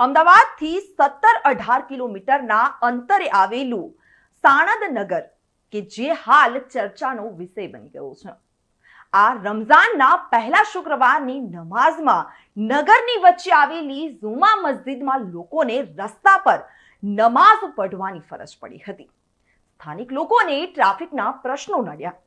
અમદાવાદથી 17-18 કિલોમીટરના અંતરે આવેલું સાણંદ નગર કે જે હાલ ચર્ચાનો વિષય બની ગયો છે। આ રમઝાનના પહેલા શુક્રવારની નમાઝમાં નગરની વચ્ચે આવેલી ઝુમા મસ્જિદમાં લોકોને રસ્તા પર નમાઝ પઢવાની ફરજ પડી હતી। સ્થાનિક લોકોને ટ્રાફિકના પ્રશ્નો નડ્યા।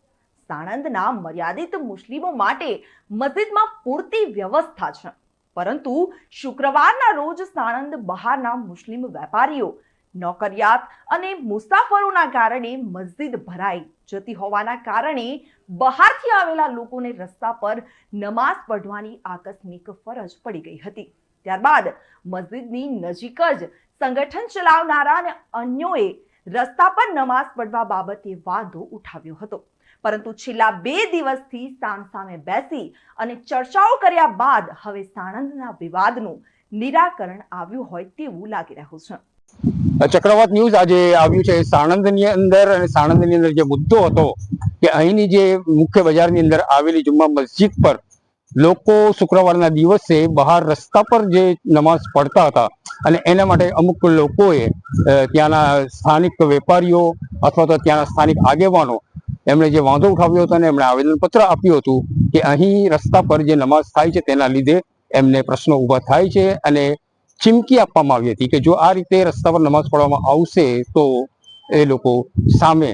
સાણંદના મર્યાદિત મુસ્લિમો માટે મસ્જિદમાં પૂરતી વ્યવસ્થા છે, પરંતુ શુક્રવારના રોજ સાણંદ બહારના મુસ્લિમ વેપારીઓ, નોકરિયાત અને મુસાફરોના કારણે મસ્જિદ ભરાઈ જતી હોવાના કારણે બહારથી આવેલા લોકોને રસ્તા પર નમાઝ પઢવાની આકસ્મિક ફરજ પડી ગઈ હતી। ત્યારબાદ મસ્જિદની નજીક જ સંગઠન ચલાવનારા અને અન્યોએ રસ્તા પર નમાઝ પઢવા બાબતે વાંધો ઉઠાવ્યો હતો, પરંતુ છેલ્લા 2 દિવસથી સામસામે બેસી અને ચર્ચાઓ કર્યા બાદ હવે સાણંદના વિવાદનું નિરાકરણ આવ્યું હોય તેવું લાગી રહ્યું છે। ચક્રવાત ન્યૂઝ આજે આવ્યું છે સાણંદની અંદર, અને સાણંદની અંદર જે મુદ્દો હતો કે અહીંની જે મુખ્ય બજારની અંદર આવેલી જુમ્મા મસ્જિદ પર લોકો શુક્રવારના દિવસે બહાર રસ્તા પર જે નમાઝ પઢતા હતા, અને એના માટે અમુક લોકોએ ત્યાંના સ્થાનિક વેપારીઓ અથવા તો ત્યાંના સ્થાનિક આગેવાનો એમણે જે વાંધો ઉઠાવ્યો હતો અને એમણે આવેદનપત્ર આપ્યું હતું કે અહીં રસ્તા પર જે નમાઝ થાય છે તેના લીધે એમને પ્રશ્નો ઊભા થાય છે, અને ચીમકી આપવામાં આવી હતી કે જો આ રીતે રસ્તા પર નમાઝ પઢવામાં આવશે તો એ લોકો સામે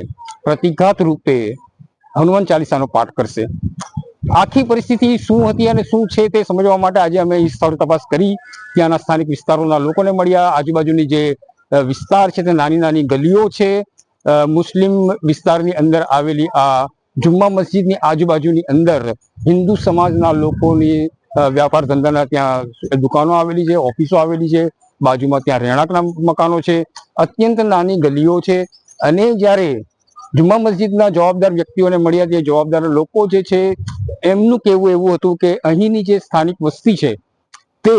પ્રતિઘાત રૂપે હનુમાન ચાલીસાનો પાઠ કરશે। આખી પરિસ્થિતિ શું હતી અને શું છે તે સમજવા માટે આજે અમે સ્થળ તપાસ કરી, ત્યાંના સ્થાનિક વિસ્તારોના લોકોને મળ્યા। આજુબાજુની જે વિસ્તાર છે તે નાની નાની ગલીઓ છે, મુસ્લિમ વિસ્તારની અંદર આવેલી આ જુમ્મા મસ્જિદની આજુબાજુની અંદર હિન્દુ સમાજના લોકોની વ્યાપાર ધંધાના ત્યાં દુકાનો આવેલી છે, ઓફિસો આવેલી છે, બાજુમાં ત્યાં રહેણાંકના મકાનો છે, અત્યંત નાની ગલીઓ છે। અને જ્યારે જુમ્મા મસ્જિદના જવાબદાર વ્યક્તિઓને મળ્યા, તે જવાબદાર લોકો જે છે એમનું કહેવું એવું હતું કે અહીંની જે સ્થાનિક વસ્તી છે તે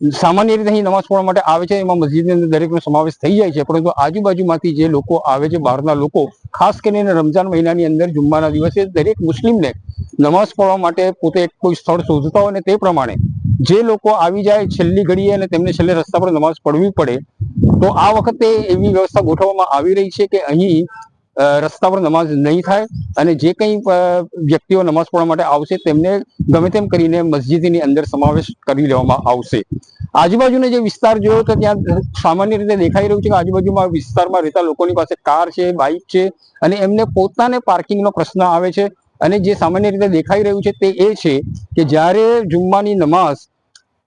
સામાન્ય રીતે અહીં નમાઝ પઢવા માટે આવે છે, એમાં મસ્જિદની અંદર દરેકનો સમાવેશ થઈ જાય છે, પરંતુ આજુબાજુમાંથી જે લોકો આવે છે, બહારના લોકો, ખાસ કરીને રમઝાન મહિનાની અંદર જુમ્માના દિવસે દરેક મુસ્લિમને નમાઝ પઢવા માટે પોતે કોઈ સ્થળ શોધતા હોય ને તે પ્રમાણે જે લોકો આવી જાય છેલ્લી ઘડીએ અને તેમને છેલ્લે રસ્તા પર નમાઝ પઢવી પડે, તો આ વખતે એવી વ્યવસ્થા ગોઠવવામાં આવી રહી છે કે અહીં રસ્તા પર નમાઝ નહીં થાય, અને જે કંઈ વ્યક્તિઓ નમાઝ પઢવા માટે આવશે તેમને ગમે તેમ કરીને મસ્જિદની અંદર સમાવેશ કરી લેવામાં આવશે। આજુબાજુનો જે વિસ્તાર જોયો તો ત્યાં સામાન્ય રીતે દેખાઈ રહ્યું છે કે આજુબાજુમાં વિસ્તારમાં રહેતા લોકોની પાસે કાર છે, બાઇક છે, અને એમને પોતાને પાર્કિંગનો પ્રશ્ન આવે છે। અને જે સામાન્ય રીતે દેખાઈ રહ્યું છે તે એ છે કે જ્યારે જુમ્માની નમાઝ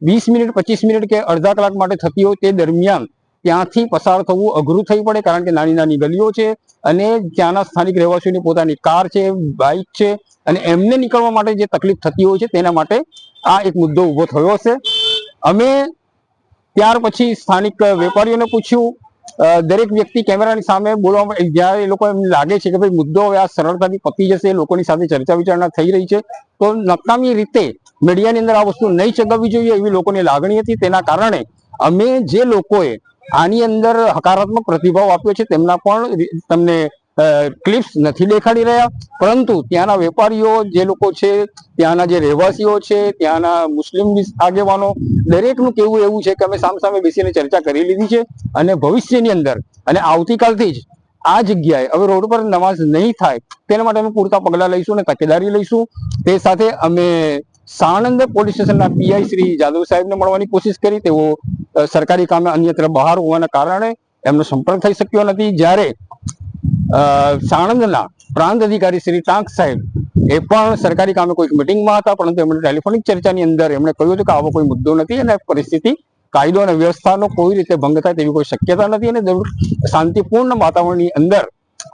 20 મિનિટ 25 મિનિટ કે અડધા કલાક માટે થતી હોય તે દરમિયાન ત્યાંથી પસાર થવું અઘરું થઈ પડે, કારણ કે નાની નાની ગલીઓ છે અને ત્યાંના સ્થાનિક રહેવાસીઓની પોતાની કાર છે, બાઇક છે, અને એમને નીકળવા માટે જે તકલીફ થતી હોય છે તેના માટે આ એક મુદ્દો ઊભો થયો હશે। અમે ત્યાર પછી સ્થાનિક વેપારીઓને પૂછ્યું, દરેક વ્યક્તિ કેમેરાની સામે બોલવા, જ્યારે એ લોકો એમને લાગે છે કે ભાઈ મુદ્દો હવે આ સરળતાથી પતી જશે, લોકોની સાથે ચર્ચા વિચારણા થઈ રહી છે, તો નકામી રીતે મીડિયાની અંદર આ વસ્તુ નહીં ચગાવવી જોઈએ એવી લોકોની લાગણી હતી। તેના કારણે અમે જે લોકોએ આની અંદર હકારાત્મક પ્રતિભાવ આપ્યો છે તેમના પણ તમને ક્લિપ્સ નથી દેખાડી રહ્યા, પરંતુ ત્યાંના વેપારીઓ જે લોકો છે, ત્યાંના જે રહેવાસીઓ છે, ત્યાંના મુસ્લિમ આગેવાનો, દરેકનું કહેવું એવું છે કે અમે સામસામે બેસીને ચર્ચા કરી લીધી છે, અને ભવિષ્યની અંદર અને આવતીકાલથી જ આ જગ્યાએ હવે રોડ પર નમાઝ નહીં થાય તેના માટે અમે પૂરતા પગલાં લઈશું અને તકેદારી લઈશું। તે સાથે અમે સાણંદ પોલીસ સ્ટેશનના પીઆઈ શ્રી જાદવ સાહેબને મળવાની કોશિશ કરી, તેઓ સરકારી કામે અન્યત્ર બહાર હોવાના કારણે એમનો સંપર્ક થઈ શક્યો નથી। જ્યારે સાણંદના પ્રાંત અધિકારી શ્રી ટાંક સાહેબ એ પણ સરકારી કામે કોઈક મિટિંગમાં હતા, પરંતુ એમણે ટેલિફોનિક ચર્ચાની અંદર એમણે કહ્યું હતું કે આવો કોઈ મુદ્દો નથી અને પરિસ્થિતિ કાયદો અને વ્યવસ્થાનો કોઈ રીતે ભંગ થાય તેવી કોઈ શક્યતા નથી, અને શાંતિપૂર્ણ વાતાવરણની અંદર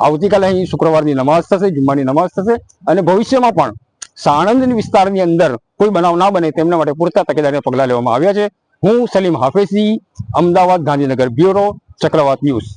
આવતીકાલે અહીં શુક્રવારની નમાઝ થશે, જુમ્માની નમાઝ થશે, અને ભવિષ્યમાં પણ સાણંદ વિસ્તારની અંદર કોઈ બનાવ ના બને તેમના માટે પૂરતા તકેદારીના પગલાં લેવામાં આવ્યા છે। હું સલીમ હાફેઝી, અમદાવાદ ગાંધીનગર બ્યુરો, ચક્રવાત ન્યૂઝ।